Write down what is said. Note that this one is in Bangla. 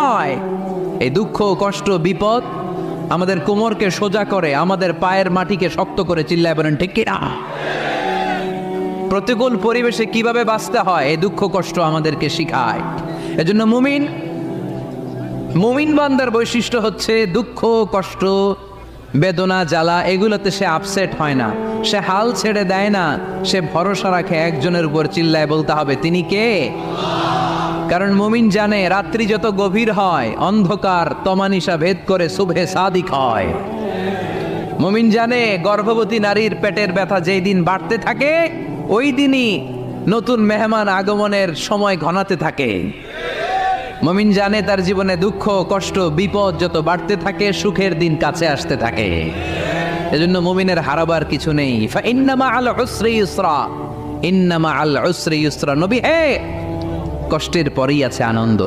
হয়। এই দুঃখ, কষ্ট, বিপদ আমাদের কোমরকে সোজা করে, আমাদের পায়ের মাটিকে শক্ত করে। চিল্লায় বলেন ঠিক কিনা? প্রতিকূল পরিবেশে কিভাবে বাঁচতে হয় এই দুঃখ কষ্ট আমাদেরকে শিখায়। এজন্য মুমিন বান্দার বৈশিষ্ট্য হচ্ছে দুঃখ কষ্ট বেদনা জ্বালা এগুলোতে সে আপসেট হয় না, সে হাল ছেড়ে দেয় না, সে ভরসা রাখে একজনের উপর। চিল্লায় বলতে হবে তিনি কে? কারণ মুমিন জানে রাত্রি যত গভীর হয় অন্ধকার তমানিসা ভেদ করে সুবহে সাদিক হয়। মুমিন জানে গর্ভবতী নারীর পেটের ব্যথা যেই দিন বাড়তে থাকে ওই দিনই নতুন মেহমান আগমনের সময় ঘনাতে থাকে। মুমিন জানে তার জীবনে দুঃখ কষ্ট বিপদ যত বাড়তে থাকে সুখের দিন কাছে আসতে থাকে। এজন্য মুমিনের হারাবার কিছু নেই। ফাইন্না মাআল উসরি ইউসরা, ইন্না মাআল উসরি ইউসরা। নবী হে, কষ্টের পরেই আছে আনন্দ।